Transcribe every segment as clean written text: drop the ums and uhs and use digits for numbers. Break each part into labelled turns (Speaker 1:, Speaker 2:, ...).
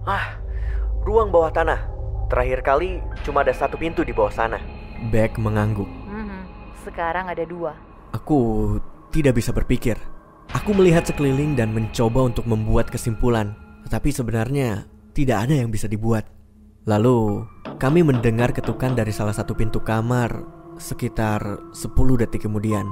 Speaker 1: Ah, ruang bawah tanah. Terakhir kali cuma ada satu pintu di bawah sana. Beck mengangguk.
Speaker 2: Sekarang ada 2.
Speaker 1: Aku tidak bisa berpikir. Aku melihat sekeliling dan mencoba untuk membuat kesimpulan. Tetapi sebenarnya tidak ada yang bisa dibuat. Lalu kami mendengar ketukan dari salah satu pintu kamar sekitar 10 detik kemudian.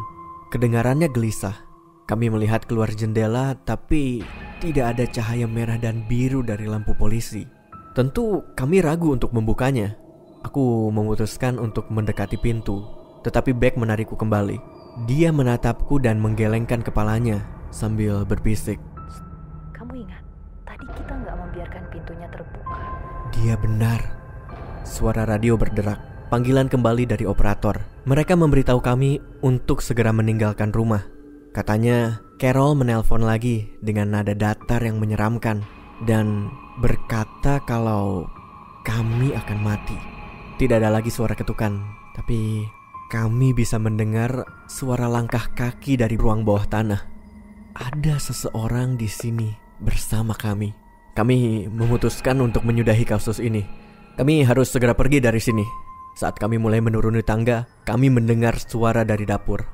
Speaker 1: Kedengarannya gelisah. Kami melihat keluar jendela tapi tidak ada cahaya merah dan biru dari lampu polisi. Tentu kami ragu untuk membukanya. Aku memutuskan untuk mendekati pintu. Tetapi Beck menarikku kembali. Dia menatapku dan menggelengkan kepalanya sambil berbisik.
Speaker 2: Kamu ingat, tadi kita nggak membiarkan pintunya terbuka.
Speaker 1: Dia benar. Suara radio berderak. Panggilan kembali dari operator. Mereka memberitahu kami untuk segera meninggalkan rumah. Katanya, Carol menelpon lagi dengan nada datar yang menyeramkan dan berkata kalau kami akan mati. Tidak ada lagi suara ketukan, tapi kami bisa mendengar suara langkah kaki dari ruang bawah tanah. Ada seseorang di sini bersama kami. Kami memutuskan untuk menyudahi kasus ini. Kami harus segera pergi dari sini. Saat kami mulai menuruni tangga, kami mendengar suara dari dapur.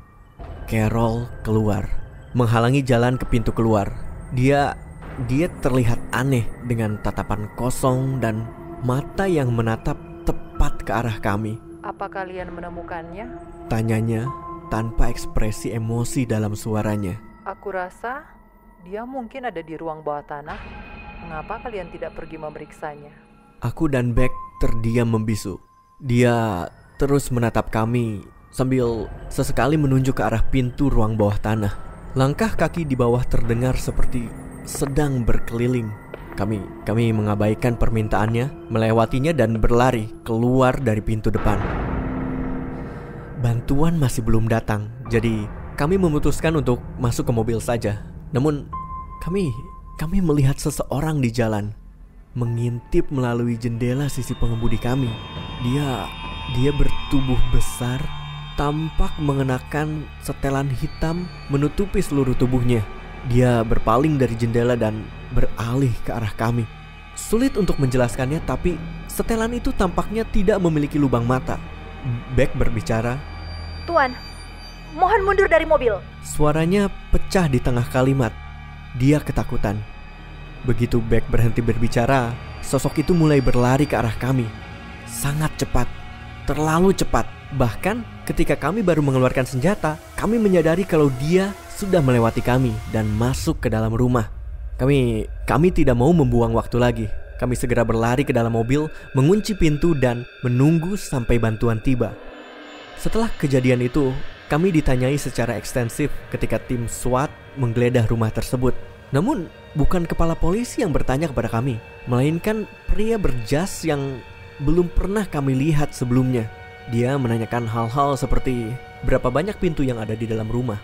Speaker 1: Carol keluar, menghalangi jalan ke pintu keluar. Dia terlihat aneh dengan tatapan kosong dan mata yang menatap tepat ke arah kami.
Speaker 2: Apa kalian menemukannya?
Speaker 1: Tanyanya tanpa ekspresi emosi dalam suaranya.
Speaker 2: Aku rasa dia mungkin ada di ruang bawah tanah. Mengapa kalian tidak pergi memeriksanya?
Speaker 1: Aku dan Beck terdiam membisu. Dia terus menatap kami sambil sesekali menunjuk ke arah pintu ruang bawah tanah. Langkah kaki di bawah terdengar seperti sedang berkeliling. Kami mengabaikan permintaannya, melewatinya dan berlari keluar dari pintu depan. Bantuan masih belum datang, jadi kami memutuskan untuk masuk ke mobil saja. Namun kami melihat seseorang di jalan, mengintip melalui jendela sisi pengemudi kami. Dia bertubuh besar, tampak mengenakan setelan hitam menutupi seluruh tubuhnya. Dia berpaling dari jendela dan beralih ke arah kami. Sulit untuk menjelaskannya, tapi setelan itu tampaknya tidak memiliki lubang mata. Beck berbicara.
Speaker 2: Tuan, mohon mundur dari mobil.
Speaker 1: Suaranya pecah di tengah kalimat. Dia ketakutan. Begitu Beck berhenti berbicara, sosok itu mulai berlari ke arah kami. Sangat cepat, terlalu cepat. Bahkan ketika kami baru mengeluarkan senjata, kami menyadari kalau dia sudah melewati kami dan masuk ke dalam rumah. Kami tidak mau membuang waktu lagi. Kami segera berlari ke dalam mobil, mengunci pintu dan menunggu sampai bantuan tiba. Setelah kejadian itu, kami ditanyai secara ekstensif ketika tim SWAT menggeledah rumah tersebut. Namun, bukan kepala polisi yang bertanya kepada kami, melainkan pria berjas yang belum pernah kami lihat sebelumnya. Dia menanyakan hal-hal seperti berapa banyak pintu yang ada di dalam rumah,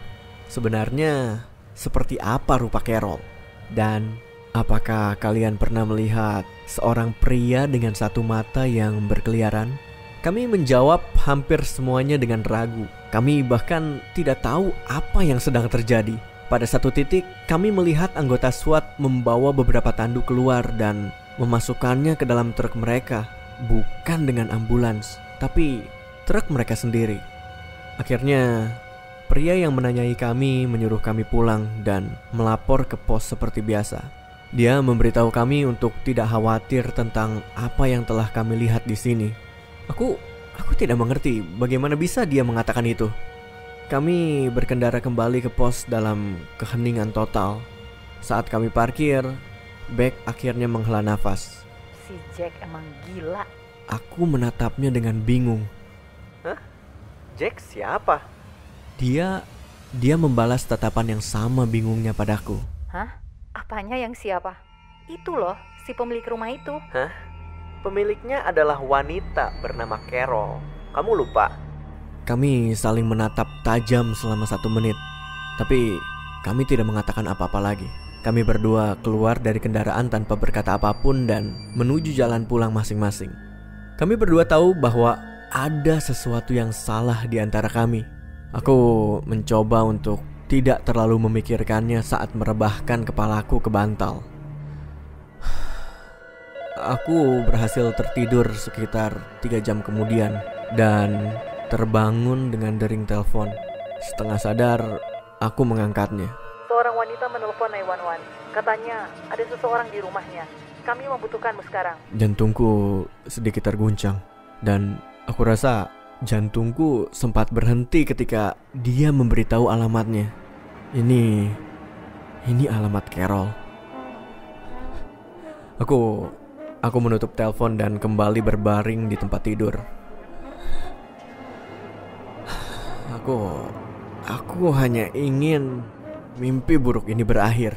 Speaker 1: sebenarnya seperti apa rupa Carol, dan apakah kalian pernah melihat seorang pria dengan satu mata yang berkeliaran? Kami menjawab hampir semuanya dengan ragu. Kami bahkan tidak tahu apa yang sedang terjadi. Pada satu titik, kami melihat anggota SWAT membawa beberapa tanduk keluar dan memasukkannya ke dalam truk mereka. Bukan dengan ambulans, tapi truk mereka sendiri. Akhirnya, pria yang menanyai kami menyuruh kami pulang dan melapor ke pos seperti biasa. Dia memberitahu kami untuk tidak khawatir tentang apa yang telah kami lihat di sini. Aku tidak mengerti bagaimana bisa dia mengatakan itu. Kami berkendara kembali ke pos dalam keheningan total. Saat kami parkir, Beck akhirnya menghela nafas.
Speaker 2: Si Jack emang gila.
Speaker 1: Aku menatapnya dengan bingung. Hah? Jack siapa? Dia membalas tatapan yang sama bingungnya padaku.
Speaker 2: Hah? Apanya yang siapa? Itu loh, si pemilik rumah itu.
Speaker 1: Hah? Pemiliknya adalah wanita bernama Carol. Kamu lupa? Kami saling menatap tajam selama 1 menit. Tapi kami tidak mengatakan apa-apa lagi. Kami berdua keluar dari kendaraan tanpa berkata apapun dan menuju jalan pulang masing-masing. Kami berdua tahu bahwa ada sesuatu yang salah di antara kami. Aku mencoba untuk tidak terlalu memikirkannya saat merebahkan kepalaku ke bantal. aku berhasil tertidur sekitar 3 jam kemudian dan terbangun dengan dering telepon. Setengah sadar, aku mengangkatnya.
Speaker 2: Seorang wanita menelpon 911. Katanya ada seseorang di rumahnya. Kami membutuhkanmu sekarang.
Speaker 1: Jantungku sedikit terguncang dan aku rasa jantungku sempat berhenti ketika dia memberitahu alamatnya. Ini alamat Carol. Aku menutup telepon dan kembali berbaring di tempat tidur. Aku hanya ingin mimpi buruk ini berakhir.